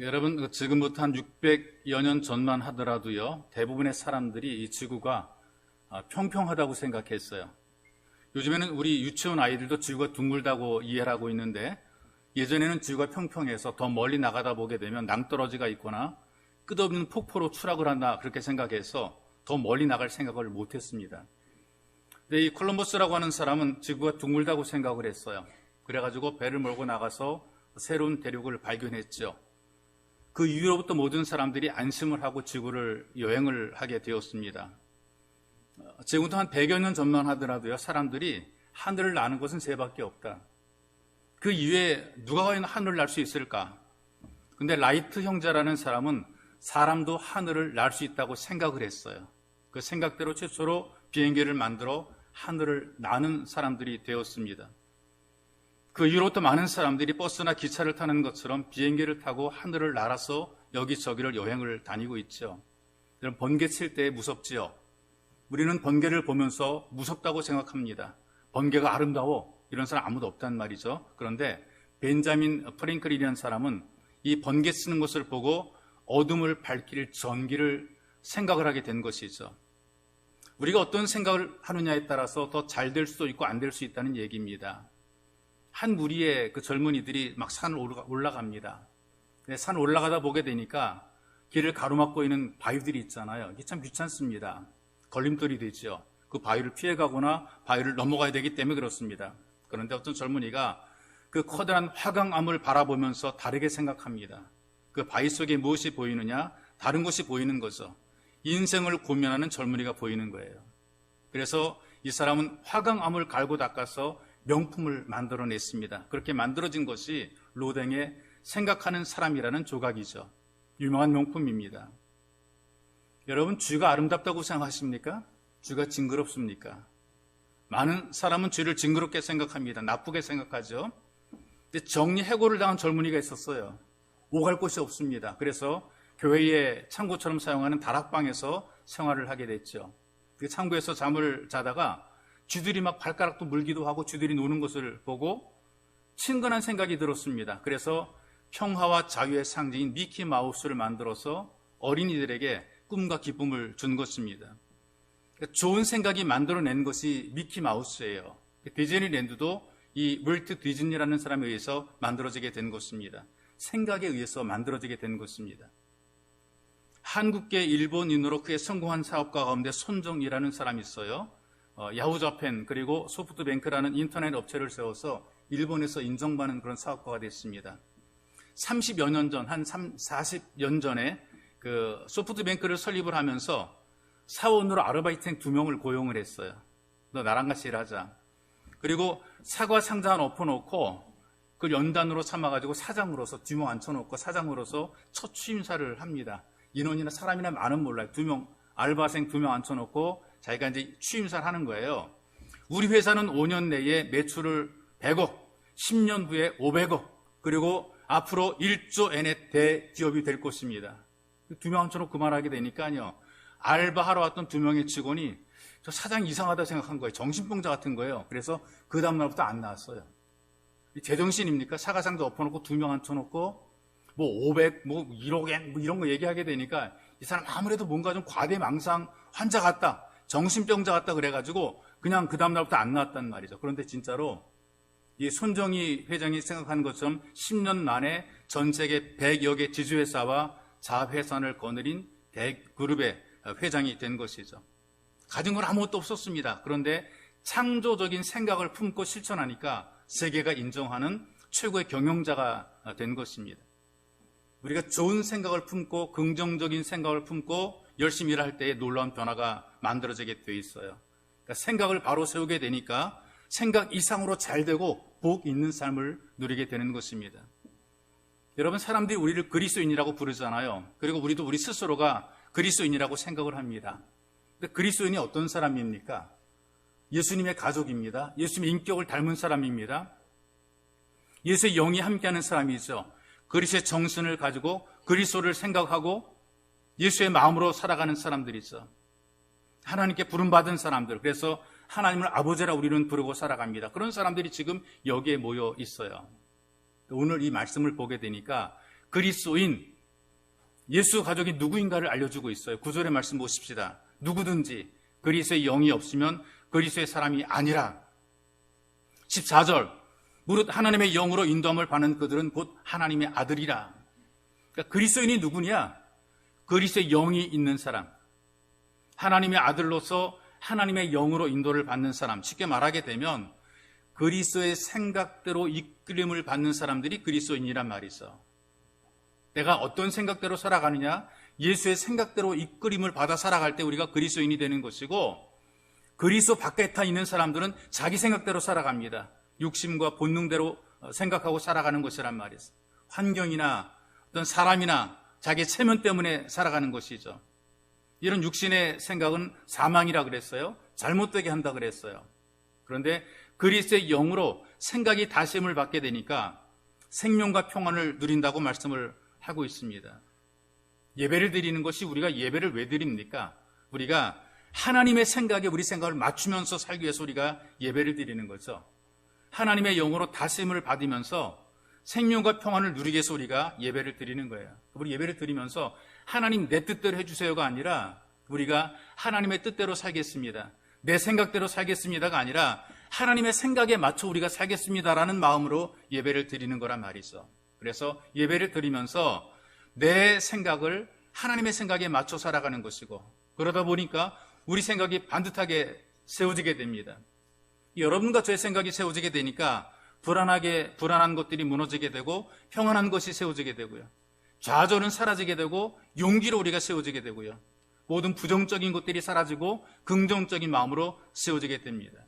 여러분, 지금부터 한 600여 년 전만 하더라도요, 대부분의 사람들이 이 지구가 평평하다고 생각했어요. 요즘에는 우리 유치원 아이들도 지구가 둥글다고 이해를 하고 있는데, 예전에는 지구가 평평해서 더 멀리 나가다 보게 되면 낭떠러지가 있거나 끝없는 폭포로 추락을 한다, 그렇게 생각해서 더 멀리 나갈 생각을 못했습니다. 근데 이 콜럼버스라고 하는 사람은 지구가 둥글다고 생각을 했어요. 그래가지고 배를 몰고 나가서 새로운 대륙을 발견했죠. 그 이후로부터 모든 사람들이 안심을 하고 지구를 여행을 하게 되었습니다. 지금부터 한 100여 년 전만 하더라도요, 사람들이 하늘을 나는 것은 새밖에 없다. 그 이후에 누가 과연 하늘을 날 수 있을까? 근데 라이트 형제라는 사람은 사람도 하늘을 날 수 있다고 생각을 했어요. 그 생각대로 최초로 비행기를 만들어 하늘을 나는 사람들이 되었습니다. 그 이후로부터 많은 사람들이 버스나 기차를 타는 것처럼 비행기를 타고 하늘을 날아서 여기저기를 여행을 다니고 있죠. 여러분, 번개 칠 때 무섭지요? 우리는 번개를 보면서 무섭다고 생각합니다. 번개가 아름다워, 이런 사람 아무도 없단 말이죠. 그런데 벤자민 프랭클이라는 사람은 이 번개 치는 것을 보고 어둠을 밝힐 전기를 생각을 하게 된 것이죠. 우리가 어떤 생각을 하느냐에 따라서 더 잘 될 수도 있고 안 될 수 있다는 얘기입니다. 한 무리의 그 젊은이들이 막 산을 올라갑니다. 산 올라가다 보게 되니까 길을 가로막고 있는 바위들이 있잖아요. 이게 참 귀찮습니다. 걸림돌이 되죠. 그 바위를 피해가거나 바위를 넘어가야 되기 때문에 그렇습니다. 그런데 어떤 젊은이가 그 커다란 화강암을 바라보면서 다르게 생각합니다. 그 바위 속에 무엇이 보이느냐? 다른 것이 보이는 거죠. 인생을 고민하는 젊은이가 보이는 거예요. 그래서 이 사람은 화강암을 갈고 닦아서 명품을 만들어냈습니다. 그렇게 만들어진 것이 로댕의 생각하는 사람이라는 조각이죠. 유명한 명품입니다. 여러분, 쥐가 아름답다고 생각하십니까? 쥐가 징그럽습니까? 많은 사람은 쥐를 징그럽게 생각합니다. 나쁘게 생각하죠. 근데 정리해고를 당한 젊은이가 있었어요. 오갈 곳이 없습니다. 그래서 교회의 창고처럼 사용하는 다락방에서 생활을 하게 됐죠. 그 창고에서 잠을 자다가 쥐들이 막 발가락도 물기도 하고 쥐들이 노는 것을 보고 친근한 생각이 들었습니다. 그래서 평화와 자유의 상징인 미키 마우스를 만들어서 어린이들에게 꿈과 기쁨을 준 것입니다. 좋은 생각이 만들어낸 것이 미키 마우스예요. 디즈니랜드도 이 월트 디즈니라는 사람에 의해서 만들어지게 된 것입니다. 생각에 의해서 만들어지게 된 것입니다. 한국계 일본인으로 크게 성공한 사업가 가운데 손정이라는 사람이 있어요. 야후자펜 그리고 소프트뱅크라는 인터넷 업체를 세워서 일본에서 인정받는 그런 사업가가 됐습니다. 30여 년 전, 한 40년 전에 그 소프트뱅크를 설립을 하면서 사원으로 아르바이트생 2명을 고용을 했어요. 너 나랑 같이 일하자. 그리고 사과 상자 하나 엎어놓고 그걸 연단으로 삼아가지고 사장으로서 2명 앉혀놓고 사장으로서 첫 취임사를 합니다. 인원이나 사람이나 많은 몰라요. 2명, 알바생 2명 앉혀놓고 자기가 이제 취임사를 하는 거예요. 우리 회사는 5년 내에 매출을 100억, 10년 후에 500억, 그리고 앞으로 1조 엔의 대기업이 될 것입니다. 2명 앉혀놓고 그 말하게 되니까요. 알바하러 왔던 2명의 직원이 저 사장이 이상하다 생각한 거예요. 정신병자 같은 거예요. 그래서 그 다음날부터 안 나왔어요. 제정신입니까? 사과상자 엎어놓고 2명 앉혀놓고 뭐 500, 뭐 1억엔, 뭐 이런 거 얘기하게 되니까 이 사람 아무래도 뭔가 좀 과대망상 환자 같다. 정신병자 같다 그래가지고 그냥 그 다음날부터 안 나왔단 말이죠. 그런데 진짜로 이 손정희 회장이 생각하는 것처럼 10년 만에 전 세계 100여 개 지주회사와 자회선을 거느린 대그룹의 회장이 된 것이죠. 가진 건 아무것도 없었습니다. 그런데 창조적인 생각을 품고 실천하니까 세계가 인정하는 최고의 경영자가 된 것입니다. 우리가 좋은 생각을 품고 긍정적인 생각을 품고 열심히 일할 때에 놀라운 변화가 만들어지게 돼 있어요. 그러니까 생각을 바로 세우게 되니까 생각 이상으로 잘 되고 복 있는 삶을 누리게 되는 것입니다. 여러분, 사람들이 우리를 그리스도인이라고 부르잖아요. 그리고 우리도 우리 스스로가 그리스도인이라고 생각을 합니다. 근데 그리스도인이 어떤 사람입니까? 예수님의 가족입니다. 예수님의 인격을 닮은 사람입니다. 예수의 영이 함께하는 사람이죠. 그리스도의 정신을 가지고 그리스도를 생각하고 예수의 마음으로 살아가는 사람들이죠. 하나님께 부름받은 사람들. 그래서 하나님을 아버지라 우리는 부르고 살아갑니다. 그런 사람들이 지금 여기에 모여 있어요. 오늘 이 말씀을 보게 되니까 그리스도인, 예수 가족이 누구인가를 알려주고 있어요. 9절의 말씀 보십시다. 누구든지 그리스도의 영이 없으면 그리스도의 사람이 아니라. 14절, 무릇 하나님의 영으로 인도함을 받는 그들은 곧 하나님의 아들이라. 그러니까 그리스도인이 누구냐? 그리스도의 영이 있는 사람, 하나님의 아들로서 하나님의 영으로 인도를 받는 사람. 쉽게 말하게 되면 그리스도의 생각대로 이끌림을 받는 사람들이 그리스도인이란 말이 있어. 내가 어떤 생각대로 살아가느냐? 예수의 생각대로 이끌림을 받아 살아갈 때 우리가 그리스도인이 되는 것이고, 그리스도 밖에 있는 사람들은 자기 생각대로 살아갑니다. 육심과 본능대로 생각하고 살아가는 것이란 말이에요. 환경이나 어떤 사람이나 자기 체면 때문에 살아가는 것이죠. 이런 육신의 생각은 사망이라 그랬어요. 잘못되게 한다 그랬어요. 그런데 그리스도의 영으로 생각이 다심을 받게 되니까 생명과 평안을 누린다고 말씀을 하고 있습니다. 예배를 드리는 것이, 우리가 예배를 왜 드립니까? 우리가 하나님의 생각에 우리 생각을 맞추면서 살기 위해서 우리가 예배를 드리는 거죠. 하나님의 영으로 다스림을 받으면서 생명과 평안을 누리기 위해서 우리가 예배를 드리는 거예요. 우리 예배를 드리면서 하나님 내 뜻대로 해주세요가 아니라 우리가 하나님의 뜻대로 살겠습니다, 내 생각대로 살겠습니다가 아니라 하나님의 생각에 맞춰 우리가 살겠습니다라는 마음으로 예배를 드리는 거란 말이죠. 그래서 예배를 드리면서 내 생각을 하나님의 생각에 맞춰 살아가는 것이고, 그러다 보니까 우리 생각이 반듯하게 세워지게 됩니다. 여러분과 저의 생각이 세워지게 되니까 불안한 것들이 무너지게 되고 평안한 것이 세워지게 되고요. 좌절은 사라지게 되고 용기로 우리가 세워지게 되고요. 모든 부정적인 것들이 사라지고 긍정적인 마음으로 세워지게 됩니다.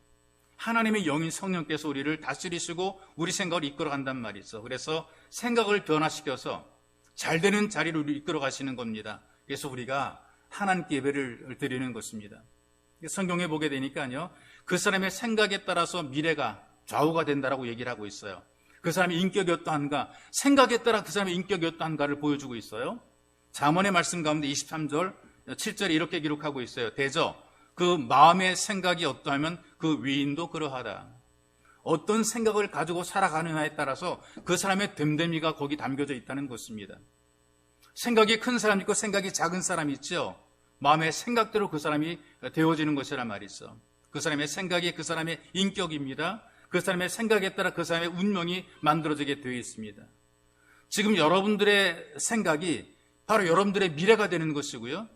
하나님의 영인 성령께서 우리를 다스리시고 우리 생각을 이끌어간단 말이죠. 그래서 생각을 변화시켜서 잘 되는 자리로 우리를 이끌어 가시는 겁니다. 그래서 우리가 하나님께 예배를 드리는 것입니다. 성경에 보게 되니까요, 그 사람의 생각에 따라서 미래가 좌우가 된다라고 얘기를 하고 있어요. 그 사람의 인격이 어떠한가, 생각에 따라 그 사람의 인격이 어떠한가를 보여주고 있어요. 잠언의 말씀 가운데 23절 7절에 이렇게 기록하고 있어요. 대저 그 마음의 생각이 어떠하면 그 위인도 그러하다. 어떤 생각을 가지고 살아가느냐에 따라서 그 사람의 됨됨이가 거기 담겨져 있다는 것입니다. 생각이 큰 사람이 있고 생각이 작은 사람이 있죠. 마음의 생각대로 그 사람이 되어지는 것이란 말이 있어. 그 사람의 생각이 그 사람의 인격입니다. 그 사람의 생각에 따라 그 사람의 운명이 만들어지게 되어 있습니다. 지금 여러분들의 생각이 바로 여러분들의 미래가 되는 것이고요.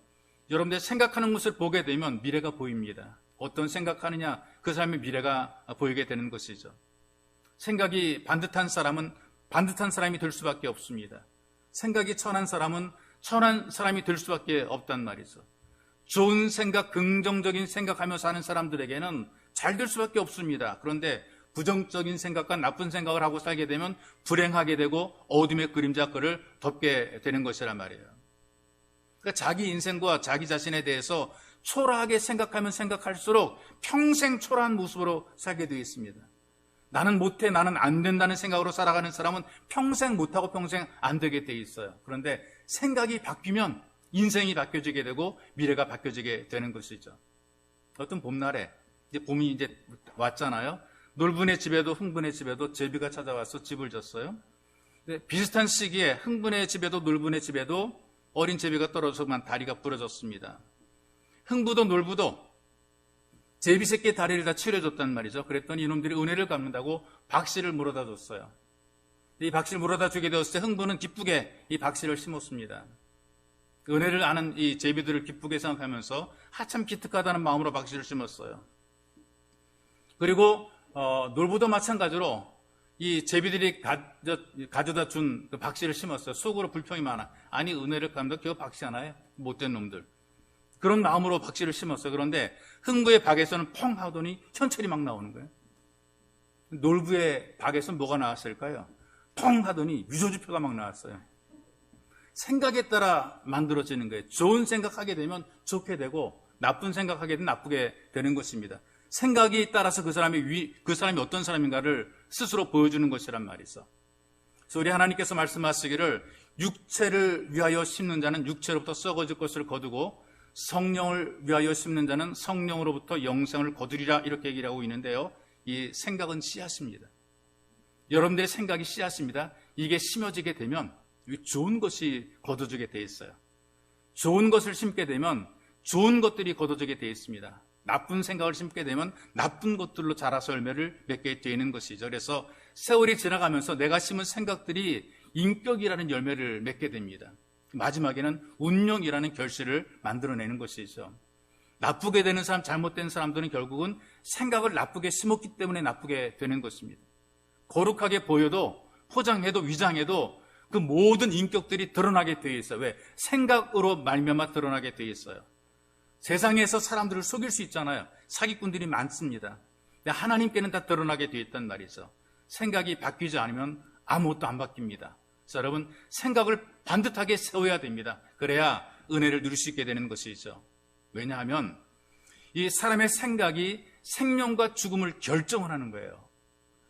여러분들이 생각하는 것을 보게 되면 미래가 보입니다. 어떤 생각하느냐, 그 사람의 미래가 보이게 되는 것이죠. 생각이 반듯한 사람은 반듯한 사람이 될 수밖에 없습니다. 생각이 천한 사람은 천한 사람이 될 수밖에 없단 말이죠. 좋은 생각, 긍정적인 생각하며 사는 사람들에게는 잘 될 수밖에 없습니다. 그런데 부정적인 생각과 나쁜 생각을 하고 살게 되면 불행하게 되고 어둠의 그림자 그를 덮게 되는 것이란 말이에요. 그러니까 자기 인생과 자기 자신에 대해서 초라하게 생각하면 생각할수록 평생 초라한 모습으로 살게 되어 있습니다. 나는 못해, 나는 안 된다는 생각으로 살아가는 사람은 평생 못하고 평생 안 되게 되어 있어요. 그런데 생각이 바뀌면 인생이 바뀌어지게 되고 미래가 바뀌어지게 되는 것이죠. 어떤 봄날에, 이제 봄이 이제 왔잖아요. 놀분의 집에도 흥분의 집에도 제비가 찾아와서 집을 졌어요. 비슷한 시기에 흥분의 집에도 놀분의 집에도 어린 제비가 떨어져서만 다리가 부러졌습니다. 흥부도 놀부도 제비 새끼 다리를 다 치료해줬단 말이죠. 그랬더니 이놈들이 은혜를 갚는다고 박씨를 물어다 줬어요. 이 박씨를 물어다 주게 되었을 때 흥부는 기쁘게 이 박씨를 심었습니다. 은혜를 아는 이 제비들을 기쁘게 생각하면서 하참 기특하다는 마음으로 박씨를 심었어요. 그리고 놀부도 마찬가지로 이 제비들이 가져다 준 그 박씨를 심었어요. 속으로 불평이 많아. 아니 은혜를 갚는다 겨우 박씨 하나에 못된 놈들. 그런 마음으로 박씨를 심었어요. 그런데 흥부의 박에서는 펑 하더니 현철이 막 나오는 거예요. 놀부의 박에서는 뭐가 나왔을까요? 펑 하더니 유조주표가 막 나왔어요. 생각에 따라 만들어지는 거예요. 좋은 생각하게 되면 좋게 되고 나쁜 생각하게 되면 나쁘게 되는 것입니다. 생각이 따라서 그 사람이 어떤 사람인가를 스스로 보여주는 것이란 말이 있어. 그래서 우리 하나님께서 말씀하시기를 육체를 위하여 심는 자는 육체로부터 썩어질 것을 거두고 성령을 위하여 심는 자는 성령으로부터 영생을 거두리라, 이렇게 얘기를 하고 있는데요. 이 생각은 씨앗입니다. 여러분들의 생각이 씨앗입니다. 이게 심어지게 되면 좋은 것이 거둬지게 돼 있어요. 좋은 것을 심게 되면 좋은 것들이 거둬지게 돼 있습니다. 나쁜 생각을 심게 되면 나쁜 것들로 자라서 열매를 맺게 되는 것이죠. 그래서 세월이 지나가면서 내가 심은 생각들이 인격이라는 열매를 맺게 됩니다. 마지막에는 운명이라는 결실을 만들어내는 것이죠. 나쁘게 되는 사람, 잘못된 사람들은 결국은 생각을 나쁘게 심었기 때문에 나쁘게 되는 것입니다. 거룩하게 보여도, 포장해도, 위장해도 그 모든 인격들이 드러나게 되어 있어요. 왜? 생각으로 말미암아 드러나게 되어 있어요. 세상에서 사람들을 속일 수 있잖아요. 사기꾼들이 많습니다. 근데 하나님께는 다 드러나게 되어 있단 말이죠. 생각이 바뀌지 않으면 아무것도 안 바뀝니다. 그래서 여러분, 생각을 반듯하게 세워야 됩니다. 그래야 은혜를 누릴 수 있게 되는 것이죠. 왜냐하면 이 사람의 생각이 생명과 죽음을 결정을 하는 거예요.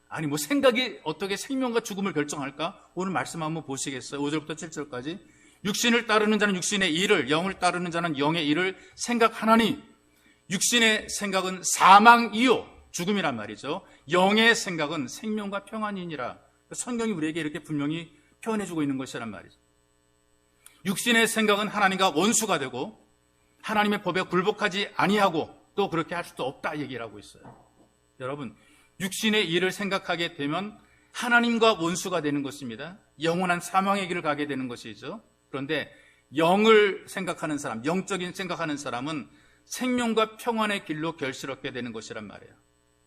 아니, 생각이 어떻게 생명과 죽음을 결정할까? 오늘 말씀 한번 보시겠어요? 5절부터 7절까지. 육신을 따르는 자는 육신의 일을, 영을 따르는 자는 영의 일을 생각하나니, 육신의 생각은 사망이요, 죽음이란 말이죠. 영의 생각은 생명과 평안이니라. 성경이 우리에게 이렇게 분명히 표현해주고 있는 것이란 말이죠. 육신의 생각은 하나님과 원수가 되고 하나님의 법에 굴복하지 아니하고 또 그렇게 할 수도 없다 얘기를 하고 있어요. 여러분, 육신의 일을 생각하게 되면 하나님과 원수가 되는 것입니다. 영원한 사망의 길을 가게 되는 것이죠. 그런데 영을 생각하는 사람, 영적인 생각하는 사람은 생명과 평안의 길로 결실 얻게 되는 것이란 말이에요.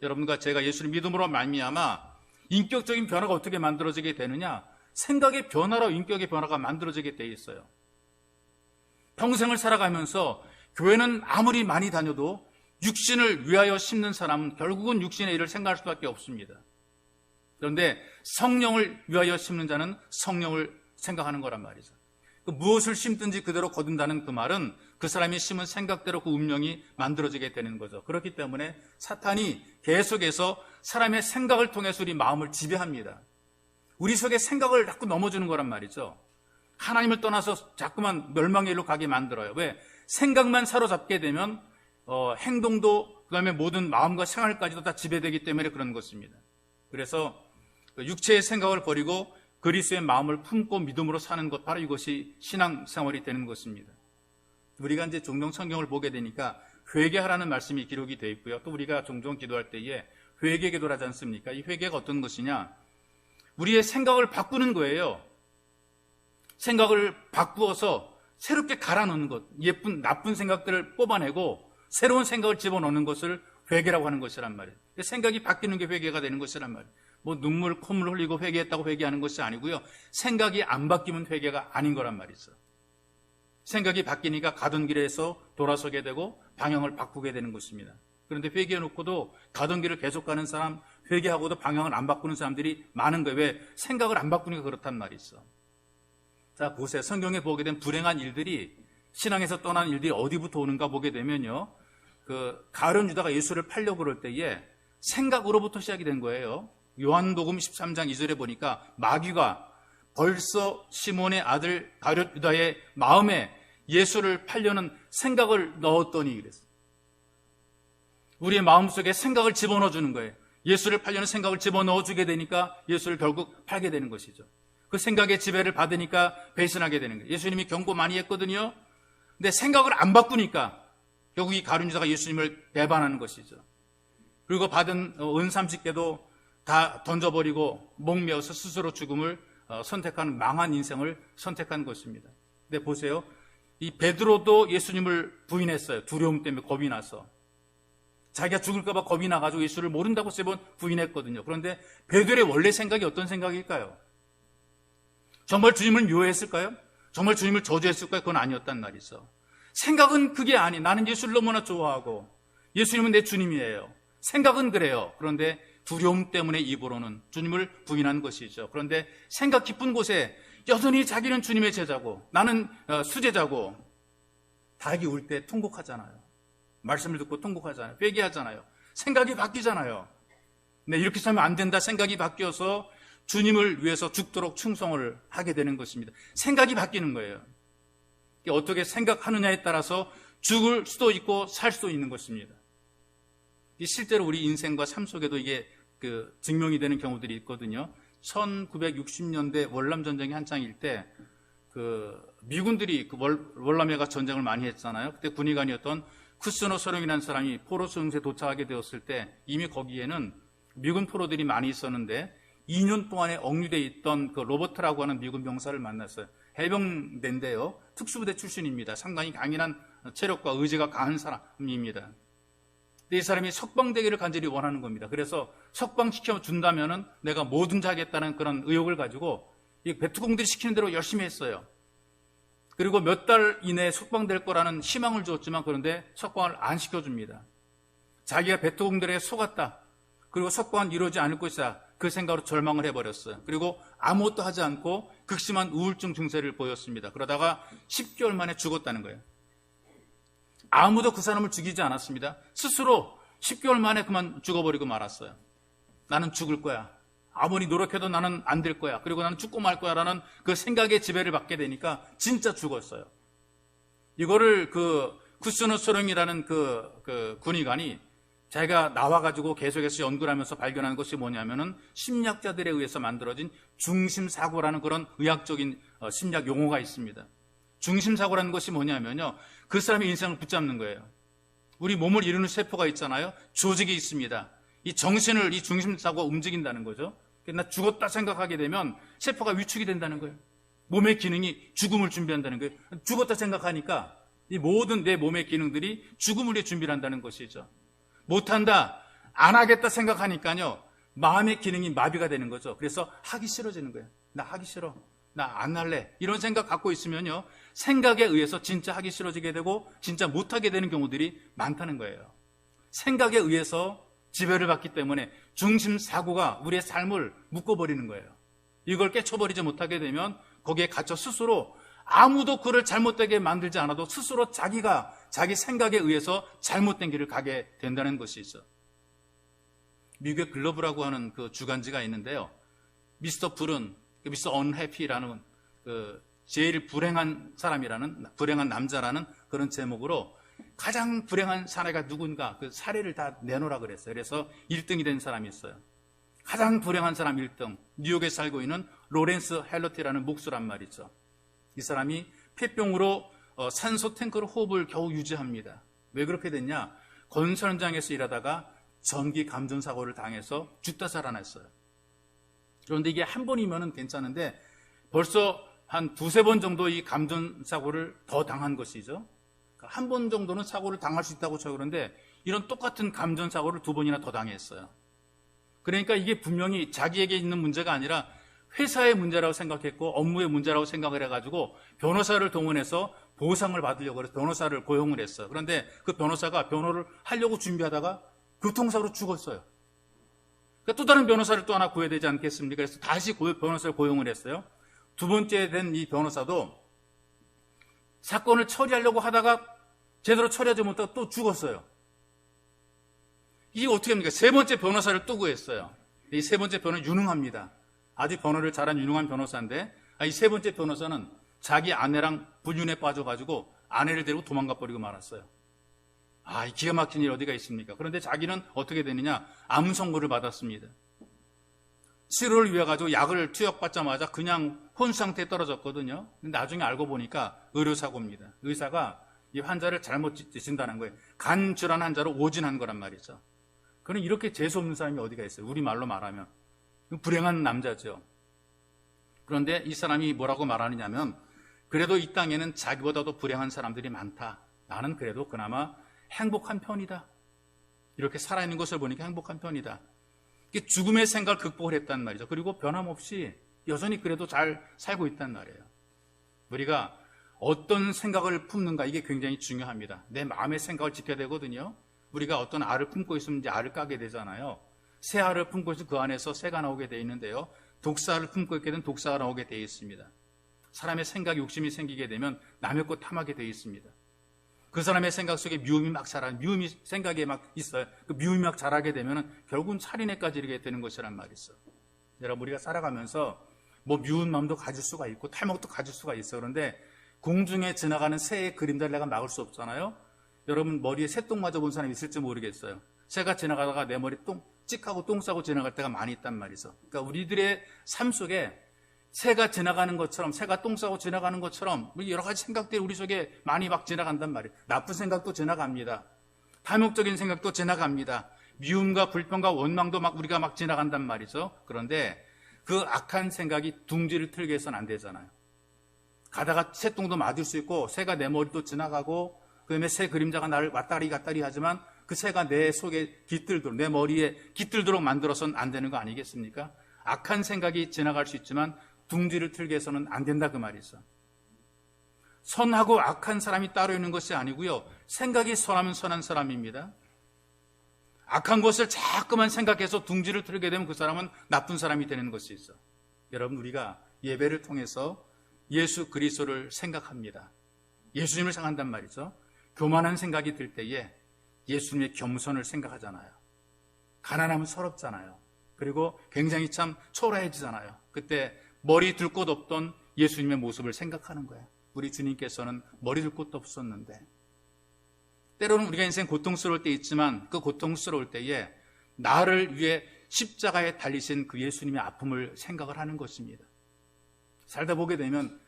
여러분과 제가 예수를 믿음으로 말미암아 인격적인 변화가 어떻게 만들어지게 되느냐? 생각의 변화로 인격의 변화가 만들어지게 돼 있어요. 평생을 살아가면서 교회는 아무리 많이 다녀도 육신을 위하여 심는 사람은 결국은 육신의 일을 생각할 수밖에 없습니다. 그런데 성령을 위하여 심는 자는 성령을 생각하는 거란 말이죠. 무엇을 심든지 그대로 거둔다는 그 말은 그 사람이 심은 생각대로 그 운명이 만들어지게 되는 거죠. 그렇기 때문에 사탄이 계속해서 사람의 생각을 통해서 우리 마음을 지배합니다. 우리 속에 생각을 자꾸 넘어주는 거란 말이죠. 하나님을 떠나서 자꾸만 멸망의 일로 가게 만들어요. 왜? 생각만 사로잡게 되면 행동도 그다음에 모든 마음과 생활까지도 다 지배되기 때문에 그런 것입니다. 그래서 육체의 생각을 버리고 그리스도의 마음을 품고 믿음으로 사는 것, 바로 이것이 신앙생활이 되는 것입니다. 우리가 이제 종종 성경을 보게 되니까 회개하라는 말씀이 기록이 되어 있고요. 또 우리가 종종 기도할 때에 회개 기도를 하지 않습니까? 이 회개가 어떤 것이냐? 우리의 생각을 바꾸는 거예요. 생각을 바꾸어서 새롭게 갈아 넣는 것, 예쁜 나쁜 생각들을 뽑아내고 새로운 생각을 집어넣는 것을 회개라고 하는 것이란 말이에요. 생각이 바뀌는 게 회개가 되는 것이란 말이에요. 눈물, 콧물 흘리고 회개했다고 회개하는 것이 아니고요. 생각이 안 바뀌면 회개가 아닌 거란 말이죠. 생각이 바뀌니까 가던 길에서 돌아서게 되고 방향을 바꾸게 되는 것입니다. 그런데 회개해놓고도 가던 길을 계속 가는 사람, 회개하고도 방향을 안 바꾸는 사람들이 많은 거예요. 왜? 생각을 안 바꾸니까 그렇단 말이죠. 자, 보세요. 성경에 보게 된 불행한 일들이, 신앙에서 떠난 일들이 어디부터 오는가 보게 되면요. 가룟 유다가 예수를 팔려고 그럴 때에 생각으로부터 시작이 된 거예요. 요한복음 13장 2절에 보니까 마귀가 벌써 시몬의 아들 가룟 유다의 마음에 예수를 팔려는 생각을 넣었더니 그랬어요. 우리의 마음속에 생각을 집어넣어 주는 거예요. 예수를 팔려는 생각을 집어넣어 주게 되니까 예수를 결국 팔게 되는 것이죠. 그 생각의 지배를 받으니까 배신하게 되는 거예요. 예수님이 경고 많이 했거든요. 근데 생각을 안 바꾸니까 결국 이 가룟 유다가 예수님을 배반하는 것이죠. 그리고 받은 은 30개도 다 던져버리고 목매어서 스스로 죽음을 선택하는 망한 인생을 선택한 것입니다. 근데 보세요. 이 베드로도 예수님을 부인했어요. 두려움 때문에 겁이 나서. 자기가 죽을까 봐 겁이 나가지고 예수를 모른다고 3번 부인했거든요. 그런데 베드로의 원래 생각이 어떤 생각일까요? 정말 주님을 미워했을까요? 정말 주님을 저주했을까요? 그건 아니었단 말이죠. 생각은 그게 아니. 나는 예수를 너무나 좋아하고 예수님은 내 주님이에요. 생각은 그래요. 그런데 두려움 때문에 입으로는 주님을 부인한 것이죠. 그런데 생각 깊은 곳에 여전히 자기는 주님의 제자고 나는 수제자고 닭이 울 때 통곡하잖아요. 말씀을 듣고 통곡하잖아요. 회개하잖아요. 생각이 바뀌잖아요. 근데 이렇게 살면 안 된다. 생각이 바뀌어서 주님을 위해서 죽도록 충성을 하게 되는 것입니다. 생각이 바뀌는 거예요. 어떻게 생각하느냐에 따라서 죽을 수도 있고 살 수도 있는 것입니다. 실제로 우리 인생과 삶 속에도 이게 그 증명이 되는 경우들이 있거든요. 1960년대 월남 전쟁이 한창일 때 그 미군들이 그 월남에가 전쟁을 많이 했잖아요. 그때 군의관이었던 쿠스노 소령이라는 사람이 포로스 응세에 도착하게 되었을 때 이미 거기에는 미군 포로들이 많이 있었는데 2년 동안에 억류돼 있던 그 로버트라고 하는 미군 병사를 만났어요. 해병대인데요. 특수부대 출신입니다. 상당히 강인한 체력과 의지가 강한 사람입니다. 근데 이 사람이 석방되기를 간절히 원하는 겁니다. 그래서 석방시켜 준다면은 내가 뭐든지 하겠다는 그런 의욕을 가지고 이 베트공들이 시키는 대로 열심히 했어요. 그리고 몇 달 이내에 석방될 거라는 희망을 주었지만 그런데 석방을 안 시켜줍니다. 자기가 베트공들에 속았다. 그리고 석방은 이루어지지 않을 것이다. 그 생각으로 절망을 해버렸어요. 그리고 아무것도 하지 않고 극심한 우울증 증세를 보였습니다. 그러다가 10개월 만에 죽었다는 거예요. 아무도 그 사람을 죽이지 않았습니다. 스스로 10개월 만에 그만 죽어버리고 말았어요. 나는 죽을 거야. 아무리 노력해도 나는 안 될 거야. 그리고 나는 죽고 말 거야. 라는 그 생각의 지배를 받게 되니까 진짜 죽었어요. 이거를 그 쿠스노 소령이라는 그 군의관이 자기가 나와가지고 계속해서 연구를 하면서 발견한 것이 뭐냐면은 심리학자들에 의해서 만들어진 중심사고라는 그런 의학적인 심리학 용어가 있습니다. 중심사고라는 것이 뭐냐면요. 그 사람의 인생을 붙잡는 거예요. 우리 몸을 이루는 세포가 있잖아요. 조직이 있습니다. 이 정신을 이 중심사고가 움직인다는 거죠. 나 죽었다 생각하게 되면 세포가 위축이 된다는 거예요. 몸의 기능이 죽음을 준비한다는 거예요. 죽었다 생각하니까 이 모든 내 몸의 기능들이 죽음을 위해 준비를 한다는 것이죠. 못한다, 안 하겠다 생각하니까요. 마음의 기능이 마비가 되는 거죠. 그래서 하기 싫어지는 거예요. 나 하기 싫어. 나 안 할래. 이런 생각 갖고 있으면요. 생각에 의해서 진짜 하기 싫어지게 되고 진짜 못하게 되는 경우들이 많다는 거예요. 생각에 의해서 지배를 받기 때문에 중심사고가 우리의 삶을 묶어버리는 거예요. 이걸 깨쳐버리지 못하게 되면 거기에 갇혀 스스로 아무도 그를 잘못되게 만들지 않아도 스스로 자기가 자기 생각에 의해서 잘못된 길을 가게 된다는 것이죠. 미국의 글로브라고 하는 그 주간지가 있는데요. 미스터 불은, 미스터 언해피라는 그 제일 불행한 사람이라는, 불행한 남자라는 그런 제목으로 가장 불행한 사례가 누군가 그 사례를 다 내놓으라 그랬어요. 그래서 1등이 된 사람이 있어요. 가장 불행한 사람 1등, 뉴욕에 살고 있는 로렌스 헬러티라는 목수란 말이죠. 이 사람이 폐병으로 산소 탱크로 호흡을 겨우 유지합니다. 왜 그렇게 됐냐? 건설 현장에서 일하다가 전기 감전 사고를 당해서 죽다 살아났어요. 그런데 이게 한 번이면은 괜찮은데 벌써 한 두세 번 정도 이 감전 사고를 더 당한 것이죠. 한 번 정도는 사고를 당할 수 있다고 쳐요. 그런데 이런 똑같은 감전 사고를 2번이나 더 당했어요. 그러니까 이게 분명히 자기에게 있는 문제가 아니라 회사의 문제라고 생각했고 업무의 문제라고 생각을 해가지고 변호사를 동원해서 보상을 받으려고 해서 변호사를 고용을 했어요. 그런데 그 변호사가 변호를 하려고 준비하다가 교통사고로 죽었어요. 그러니까 또 다른 변호사를 또 하나 구해야 되지 않겠습니까? 그래서 다시 변호사를 고용을 했어요. 2번째 된 이 변호사도 사건을 처리하려고 하다가 제대로 처리하지 못하고 또 죽었어요. 이게 어떻게 합니까? 3번째 변호사를 또 구했어요. 이 3번째 변호사는 유능합니다. 아주 변호를 잘한 유능한 변호사인데 이 3번째 변호사는 자기 아내랑 불륜에 빠져가지고 아내를 데리고 도망가 버리고 말았어요. 이 기가 막힌 일 어디가 있습니까? 그런데 자기는 어떻게 되느냐? 암 선고를 받았습니다. 치료를 위해 가지고 약을 투약받자마자 그냥 혼 상태에 떨어졌거든요. 근데 나중에 알고 보니까 의료사고입니다. 의사가 이 환자를 잘못 진단한 거예요. 간 질환 환자로 오진한 거란 말이죠. 그는 이렇게 재수없는 사람이 어디가 있어요? 우리말로 말하면 불행한 남자죠. 그런데 이 사람이 뭐라고 말하느냐면 그래도 이 땅에는 자기보다도 불행한 사람들이 많다. 나는 그래도 그나마 행복한 편이다. 이렇게 살아있는 것을 보니까 행복한 편이다. 죽음의 생각을 극복을 했단 말이죠. 그리고 변함없이 여전히 그래도 잘 살고 있단 말이에요. 우리가 어떤 생각을 품는가 이게 굉장히 중요합니다. 내 마음의 생각을 지켜야 되거든요. 우리가 어떤 알을 품고 있으면 이제 알을 까게 되잖아요. 새 알을 품고 있으면 그 안에서 새가 나오게 돼 있는데요. 독사를 품고 있게 되면 독사가 나오게 돼 있습니다. 사람의 생각 욕심이 생기게 되면 남의 것 탐하게 돼 있습니다. 그 사람의 생각 속에 미움이 막 자라, 미움이 생각에 막 있어요. 그 미움이 막 자라게 되면 결국은 살인에까지 이르게 되는 것이란 말이 있어요. 여러분, 우리가 살아가면서 뭐 미운 마음도 가질 수가 있고 탈모도 가질 수가 있어요. 그런데 공중에 지나가는 새의 그림자를 내가 막을 수 없잖아요. 여러분 머리에 새똥 맞아본 사람이 있을지 모르겠어요. 새가 지나가다가 내 머리 똥 찍하고 똥 싸고 지나갈 때가 많이 있단 말이죠. 그러니까 우리들의 삶 속에 새가 지나가는 것처럼, 새가 똥 싸고 지나가는 것처럼 여러 가지 생각들이 우리 속에 많이 막 지나간단 말이에요. 나쁜 생각도 지나갑니다. 탐욕적인 생각도 지나갑니다. 미움과 불평과 원망도 우리가 막 지나간단 말이죠. 그런데 그 악한 생각이 둥지를 틀게 해서는 안 되잖아요. 가다가 새똥도 맞을 수 있고, 새가 내 머리도 지나가고, 그 다음에 새 그림자가 나를 왔다리 갔다리 하지만 그 새가 내 속에 깃들도록, 내 머리에 깃들도록 만들어서는 안 되는 거 아니겠습니까? 악한 생각이 지나갈 수 있지만 둥지를 틀게 해서는 안 된다 그 말이죠. 선하고 악한 사람이 따로 있는 것이 아니고요. 생각이 선하면 선한 사람입니다. 악한 것을 자꾸만 생각해서 둥지를 틀게 되면 그 사람은 나쁜 사람이 되는 것이 있어. 여러분, 우리가 예배를 통해서 예수 그리스도를 생각합니다. 예수님을 생각한단 말이죠. 교만한 생각이 들 때에 예수님의 겸손을 생각하잖아요. 가난하면 서럽잖아요. 그리고 굉장히 참 초라해지잖아요. 그때 머리 들 곳 없던 예수님의 모습을 생각하는 거예요. 우리 주님께서는 머리 들 곳도 없었는데, 때로는 우리가 인생 고통스러울 때 있지만 그 고통스러울 때에 나를 위해 십자가에 달리신 그 예수님의 아픔을 생각을 하는 것입니다. 살다 보게 되면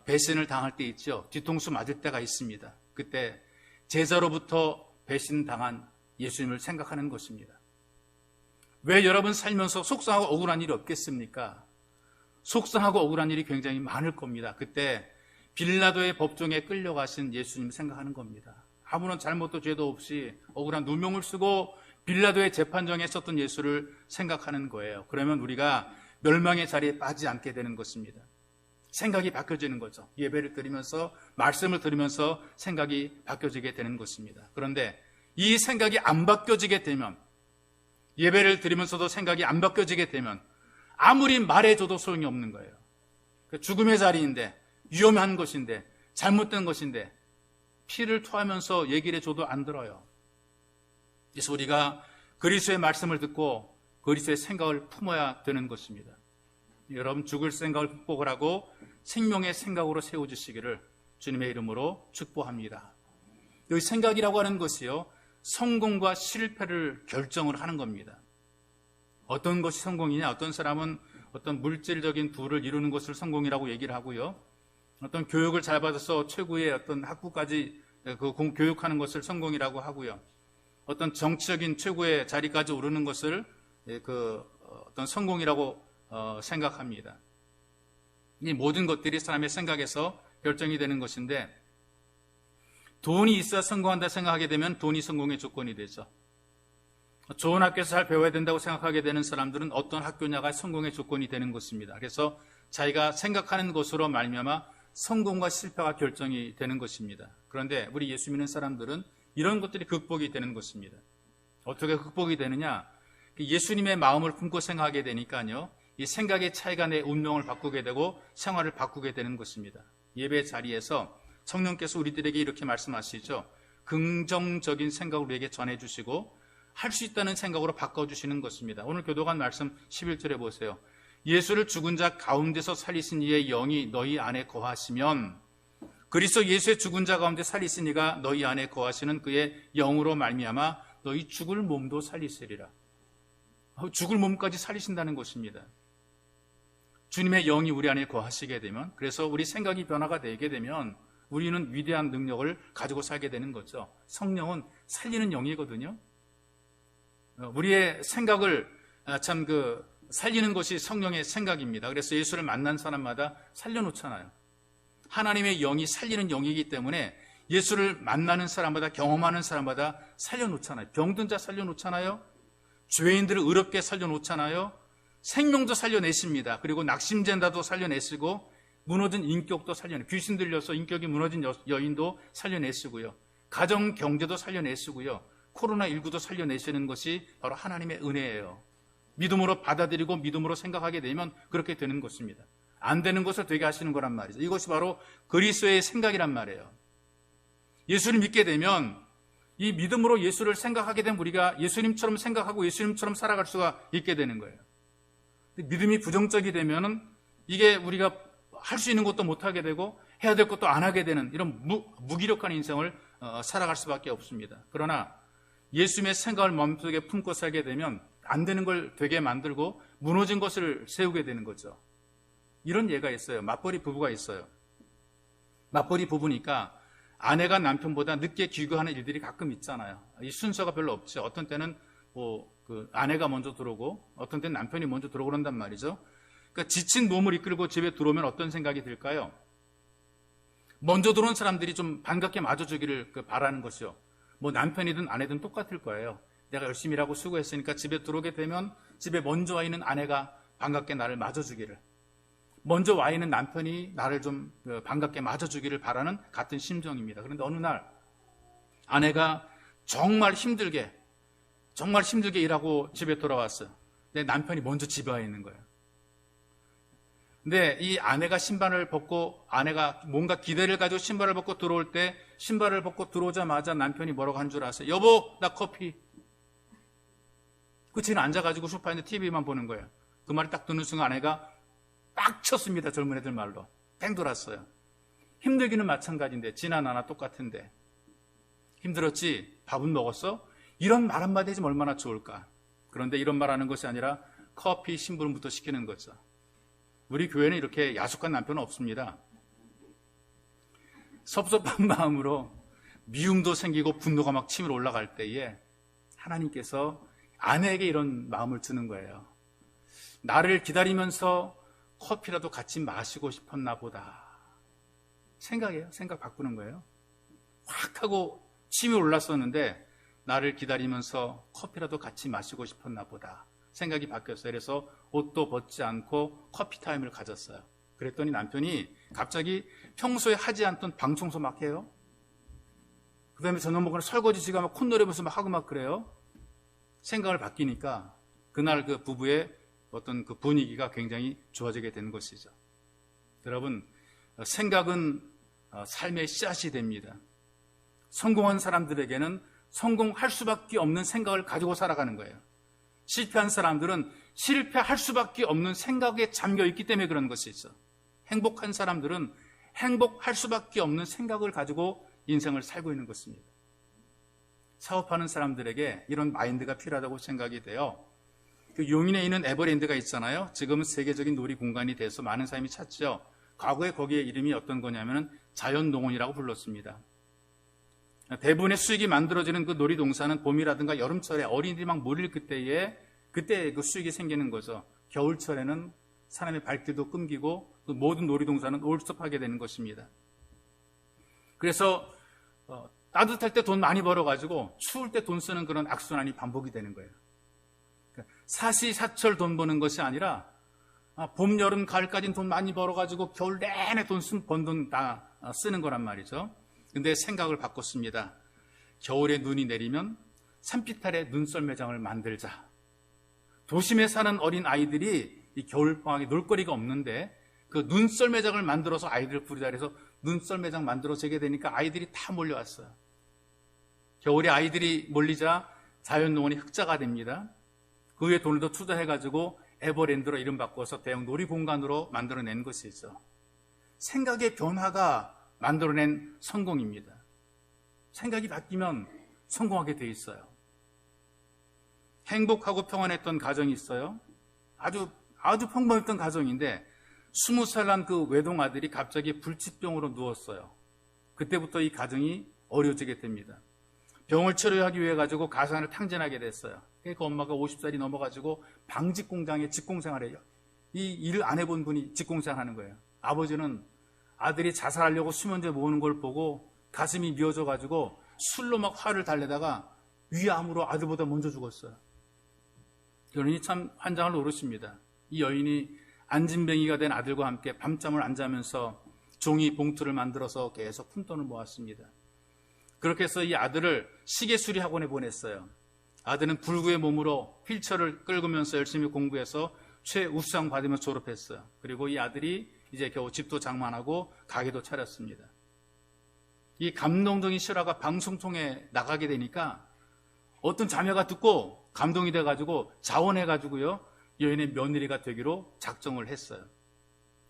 배신을 당할 때 있죠. 뒤통수 맞을 때가 있습니다. 그때 제자로부터 배신당한 예수님을 생각하는 것입니다. 왜 여러분 살면서 속상하고 억울한 일이 없겠습니까? 속상하고 억울한 일이 굉장히 많을 겁니다. 그때 빌라도의 법정에 끌려가신 예수님 생각하는 겁니다. 아무런 잘못도 죄도 없이 억울한 누명을 쓰고 빌라도의 재판정에 섰던 예수를 생각하는 거예요. 그러면 우리가 멸망의 자리에 빠지지 않게 되는 것입니다. 생각이 바뀌어지는 거죠. 예배를 드리면서, 말씀을 들으면서 생각이 바뀌어지게 되는 것입니다. 그런데 이 생각이 안 바뀌어지게 되면, 예배를 드리면서도 생각이 안 바뀌어지게 되면 아무리 말해줘도 소용이 없는 거예요. 죽음의 자리인데, 위험한 것인데, 잘못된 것인데 피를 토하면서 얘기를 해줘도 안 들어요. 그래서 우리가 그리스도의 말씀을 듣고 그리스도의 생각을 품어야 되는 것입니다. 여러분, 죽을 생각을 극복을 하고 생명의 생각으로 세워주시기를 주님의 이름으로 축복합니다. 여기 생각이라고 하는 것이요, 성공과 실패를 결정을 하는 겁니다. 어떤 것이 성공이냐? 어떤 사람은 어떤 물질적인 부를 이루는 것을 성공이라고 얘기를 하고요, 어떤 교육을 잘 받아서 최고의 어떤 학부까지 교육하는 것을 성공이라고 하고요, 어떤 정치적인 최고의 자리까지 오르는 것을 어떤 성공이라고 생각합니다. 이 모든 것들이 사람의 생각에서 결정이 되는 것인데, 돈이 있어야 성공한다 생각하게 되면 돈이 성공의 조건이 되죠. 좋은 학교에서 잘 배워야 된다고 생각하게 되는 사람들은 어떤 학교냐가 성공의 조건이 되는 것입니다. 그래서 자기가 생각하는 것으로 말미암아 성공과 실패가 결정이 되는 것입니다. 그런데 우리 예수 믿는 사람들은 이런 것들이 극복이 되는 것입니다. 어떻게 극복이 되느냐? 예수님의 마음을 품고 생각하게 되니까요, 이 생각의 차이가 내 운명을 바꾸게 되고 생활을 바꾸게 되는 것입니다. 예배 자리에서 성령께서 우리들에게 이렇게 말씀하시죠. 긍정적인 생각을 우리에게 전해주시고 할 수 있다는 생각으로 바꿔주시는 것입니다. 오늘 교도관 말씀 11절에 보세요. 예수를 죽은 자 가운데서 살리신 이의 영이 너희 안에 거하시면, 그리스도 예수의 죽은 자 가운데 살리신 이가 너희 안에 거하시는 그의 영으로 말미암아 너희 죽을 몸도 살리시리라. 죽을 몸까지 살리신다는 것입니다. 주님의 영이 우리 안에 거하시게 되면, 그래서 우리 생각이 변화가 되게 되면 우리는 위대한 능력을 가지고 살게 되는 거죠. 성령은 살리는 영이거든요. 우리의 생각을 살리는 것이 성령의 생각입니다. 그래서 예수를 만난 사람마다 살려놓잖아요. 하나님의 영이 살리는 영이기 때문에 예수를 만나는 사람마다, 경험하는 사람마다 살려놓잖아요. 병든 자 살려놓잖아요. 죄인들을 의롭게 살려놓잖아요. 생명도 살려내십니다. 그리고 낙심된다도 살려내시고, 무너진 인격도 살려내, 귀신 들려서 인격이 무너진 여인도 살려내시고요, 가정 경제도 살려내시고요, 코로나19도 살려내시는 것이 바로 하나님의 은혜예요. 믿음으로 받아들이고 믿음으로 생각하게 되면 그렇게 되는 것입니다. 안 되는 것을 되게 하시는 거란 말이죠. 이것이 바로 그리스도의 생각이란 말이에요. 예수를 믿게 되면, 이 믿음으로 예수를 생각하게 되면 우리가 예수님처럼 생각하고 예수님처럼 살아갈 수가 있게 되는 거예요. 믿음이 부정적이 되면은 이게 우리가 할 수 있는 것도 못하게 되고 해야 될 것도 안 하게 되는 이런 무기력한 인생을 살아갈 수밖에 없습니다. 그러나 예수님의 생각을 마음속에 품고 살게 되면 안 되는 걸 되게 만들고 무너진 것을 세우게 되는 거죠. 이런 예가 있어요. 맞벌이 부부가 있어요. 맞벌이 부부니까 아내가 남편보다 늦게 귀국하는 일들이 가끔 있잖아요. 이 순서가 별로 없죠. 어떤 때는 아내가 먼저 들어오고 어떤 때는 남편이 먼저 들어오고 그런단 말이죠. 그러니까 지친 몸을 이끌고 집에 들어오면 어떤 생각이 들까요? 먼저 들어온 사람들이 좀 반갑게 맞아주기를 바라는 것이요. 뭐 남편이든 아내든 똑같을 거예요. 내가 열심히 일하고 수고했으니까 집에 들어오게 되면 집에 먼저 와 있는 아내가 반갑게 나를 맞아주기를, 먼저 와 있는 남편이 나를 좀 반갑게 맞아주기를 바라는 같은 심정입니다. 그런데 어느 날 아내가 정말 힘들게 일하고 집에 돌아왔어요. 내 남편이 먼저 집에 와 있는 거예요. 근데 이 아내가 신발을 벗고, 아내가 뭔가 기대를 가지고 신발을 벗고 들어올 때, 신발을 벗고 들어오자마자 남편이 뭐라고 한 줄 아세요? 여보, 나 커피. 그치는 앉아가지고 소파에 TV만 보는 거예요. 그 말을 딱 듣는 순간 아내가 빡쳤습니다. 젊은 애들 말로. 땡 돌았어요. 힘들기는 마찬가지인데, 지나 나나 똑같은데. 힘들었지? 밥은 먹었어? 이런 말 한마디 해주면 얼마나 좋을까? 그런데 이런 말 하는 것이 아니라 커피 심부름부터 시키는 거죠. 우리 교회는 이렇게 야속한 남편은 없습니다. 섭섭한 마음으로 미움도 생기고 분노가 막 치밀어 올라갈 때에 하나님께서 아내에게 이런 마음을 주는 거예요. 나를 기다리면서 커피라도 같이 마시고 싶었나 보다. 생각이에요. 생각 바꾸는 거예요. 확 하고 치밀어 올랐었는데 나를 기다리면서 커피라도 같이 마시고 싶었나 보다. 생각이 바뀌었어요. 그래서 옷도 벗지 않고 커피 타임을 가졌어요. 그랬더니 남편이 갑자기 평소에 하지 않던 방 청소 막 해요. 그 다음에 저녁 먹으면 설거지 지가 막 콧노래 부르면서 막 하고 막 그래요. 생각을 바뀌니까 그날 그 부부의 어떤 그 분위기가 굉장히 좋아지게 되는 것이죠. 여러분, 생각은 삶의 씨앗이 됩니다. 성공한 사람들에게는 성공할 수밖에 없는 생각을 가지고 살아가는 거예요. 실패한 사람들은 실패할 수밖에 없는 생각에 잠겨 있기 때문에 그런 것이죠. 행복한 사람들은 행복할 수밖에 없는 생각을 가지고 인생을 살고 있는 것입니다. 사업하는 사람들에게 이런 마인드가 필요하다고 생각이 돼요. 그 용인에 있는 에버랜드가 있잖아요. 지금은 세계적인 놀이 공간이 돼서 많은 사람이 찾죠. 과거에 거기에 이름이 어떤 거냐면 자연농원이라고 불렀습니다. 대부분의 수익이 만들어지는 그 놀이동산은 봄이라든가 여름철에 어린이들이 막 몰릴 그때 그 수익이 생기는 거죠. 겨울철에는 사람의 발길도 끊기고 그 모든 놀이동산은 올스톱하게 되는 것입니다. 그래서 따뜻할 때 돈 많이 벌어가지고 추울 때 돈 쓰는 그런 악순환이 반복이 되는 거예요. 그러니까 사시사철 돈 버는 것이 아니라 봄, 여름, 가을까지는 돈 많이 벌어가지고 겨울 내내 번 돈 다 쓰는 거란 말이죠. 근데 생각을 바꿨습니다. 겨울에 눈이 내리면 산빛 아래 눈썰 매장을 만들자. 도심에 사는 어린 아이들이 이 겨울방학에 놀거리가 없는데 그 눈썰 매장을 만들어서 아이들을 부르자 해서 눈썰 매장 만들어지게 되니까 아이들이 다 몰려왔어요. 겨울에 아이들이 몰리자 자연농원이 흑자가 됩니다. 그 후에 돈을 더 투자해가지고 에버랜드로 이름 바꿔서 대형 놀이공간으로 만들어낸 것이죠. 생각의 변화가 만들어낸 성공입니다. 생각이 바뀌면 성공하게 돼 있어요. 행복하고 평안했던 가정이 있어요. 아주 평범했던 가정인데 20살 난 그 외동아들이 갑자기 불치병으로 누웠어요. 그때부터 이 가정이 어려워지게 됩니다. 병을 치료하기 위해 가지고 가산을 탕진하게 됐어요. 그 엄마가 50살이 넘어가지고 방직 공장에 직공생활해요. 이 일을 안 해본 분이 직공생하는 거예요. 아버지는 아들이 자살하려고 수면제 모으는 걸 보고 가슴이 미어져가지고 술로 막 화를 달래다가 위암으로 아들보다 먼저 죽었어요. 그러니 참 환장을 오르십니다. 이 여인이 안진뱅이가 된 아들과 함께 밤잠을 안 자면서 종이 봉투를 만들어서 계속 푼돈을 모았습니다. 그렇게 해서 이 아들을 시계수리 학원에 보냈어요. 아들은 불구의 몸으로 휠체어를 끌면서 열심히 공부해서 최우수상 받으며 졸업했어요. 그리고 이 아들이 이제 겨우 집도 장만하고 가게도 차렸습니다. 이 감동적인 실화가 방송 통해 나가게 되니까 어떤 자매가 듣고 감동이 돼가지고 자원해가지고요 여인의 며느리가 되기로 작정을 했어요.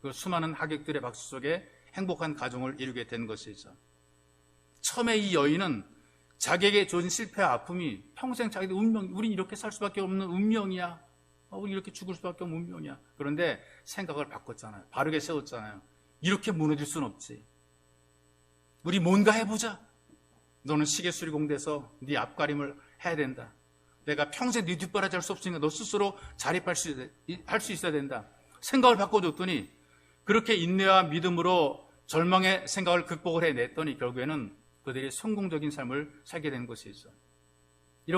그 수많은 하객들의 박수 속에 행복한 가정을 이루게 된 것이죠. 처음에 이 여인은 자기에게 주어진 실패와 아픔이 평생 자기들 운명, 우린 이렇게 살 수밖에 없는 운명이야. 우리 이렇게 죽을 수밖에 없는 운명이야. 그런데 생각을 바꿨잖아요. 바르게 세웠잖아요. 이렇게 무너질 순 없지. 우리 뭔가 해보자. 너는 시계수리공대에서 네 앞가림을 해야 된다. 내가 평생 네 뒷바라지 할 수 없으니까 너 스스로 자립할 수 있어야 된다. 생각을 바꿔줬더니 그렇게 인내와 믿음으로 절망의 생각을 극복을 해냈더니 결국에는 그들이 성공적인 삶을 살게 된 것이죠.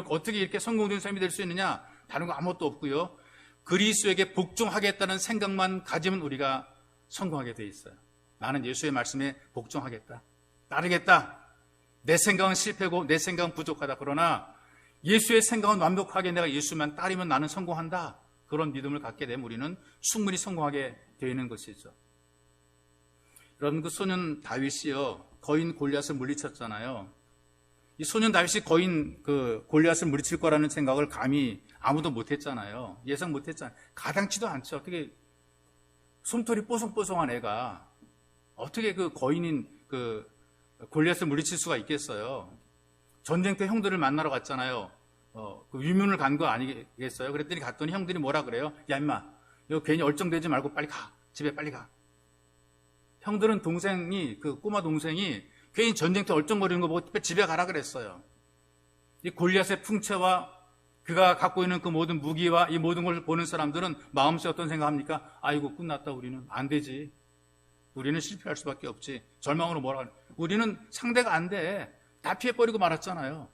어떻게 이렇게 성공적인 삶이 될 수 있느냐? 다른 거 아무것도 없고요. 그리스도에게 복종하겠다는 생각만 가지면 우리가 성공하게 돼 있어요. 나는 예수의 말씀에 복종하겠다. 따르겠다. 내 생각은 실패고 내 생각은 부족하다. 그러나 예수의 생각은 완벽하게 내가 예수만 따르면 나는 성공한다. 그런 믿음을 갖게 되면 우리는 충분히 성공하게 되어 있는 것이죠. 여러분, 그 소년 다윗이요, 거인 골리앗을 물리쳤잖아요. 이 소년 다윗이 거인 골리앗을 물리칠 거라는 생각을 감히 아무도 못했잖아요. 예상 못했잖아요. 가당치도 않죠. 어떻게 솜털이 뽀송뽀송한 애가 어떻게 그 거인인 골리앗을 물리칠 수가 있겠어요. 전쟁 때 형들을 만나러 갔잖아요. 그 위문을 간 거 아니겠어요? 그랬더니 갔더니 형들이 뭐라 그래요? 야 임마, 이거 괜히 얼쩡대지 말고 빨리 가. 집에 빨리 가. 형들은 꼬마 동생이 괜히 전쟁 때 얼쩡거리는 거 보고 집에 가라 그랬어요. 이 골리앗의 풍채와 그가 갖고 있는 그 모든 무기와 이 모든 걸 보는 사람들은 마음속에 어떤 생각합니까? 아이고 끝났다. 우리는 안 되지. 우리는 실패할 수밖에 없지. 절망으로 우리는 상대가 안 돼. 다 피해버리고 말았잖아요.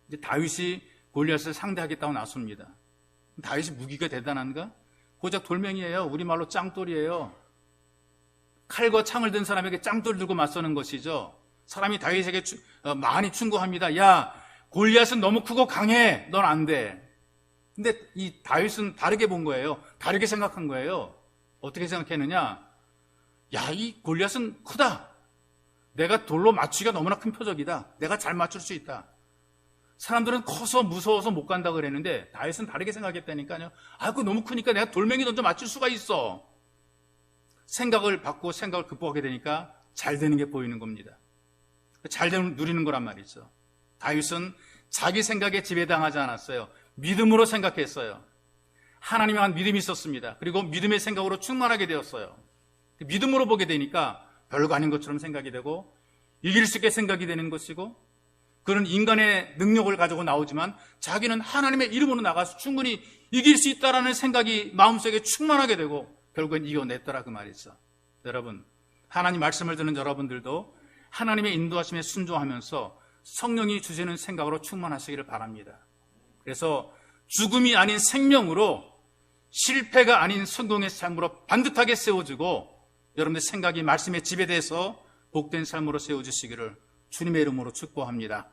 이제 다윗이 골리앗을 상대하겠다고 나섭니다. 다윗이 무기가 대단한가? 고작 돌멩이에요. 우리말로 짱돌이에요. 칼과 창을 든 사람에게 짱돌 들고 맞서는 것이죠. 사람이 다윗에게 많이 충고합니다. 야, 골리앗은 너무 크고 강해. 넌 안 돼. 근데 이 다윗은 다르게 본 거예요. 다르게 생각한 거예요. 어떻게 생각했느냐? 야, 이 골리앗은 크다. 내가 돌로 맞추기가 너무나 큰 표적이다. 내가 잘 맞출 수 있다. 사람들은 커서 무서워서 못 간다 그랬는데 다윗은 다르게 생각했다니까요. 그거 너무 크니까 내가 돌멩이 던져 맞출 수가 있어. 생각을 바꾸고 생각을 극복하게 되니까 잘 되는 게 보이는 겁니다. 잘 누리는 거란 말이죠. 다윗은 자기 생각에 지배당하지 않았어요. 믿음으로 생각했어요. 하나님에 대한 믿음이 있었습니다. 그리고 믿음의 생각으로 충만하게 되었어요. 믿음으로 보게 되니까 별거 아닌 것처럼 생각이 되고 이길 수 있게 생각이 되는 것이고 그런 인간의 능력을 가지고 나오지만 자기는 하나님의 이름으로 나가서 충분히 이길 수 있다라는 생각이 마음속에 충만하게 되고 결국엔 이겨냈더라 그 말이죠. 여러분, 하나님 말씀을 듣는 여러분들도 하나님의 인도하심에 순종하면서 성령이 주시는 생각으로 충만하시기를 바랍니다. 그래서 죽음이 아닌 생명으로 실패가 아닌 성공의 삶으로 반듯하게 세워지고 여러분의 생각이 말씀의 지배돼서 복된 삶으로 세워주시기를 주님의 이름으로 축복합니다.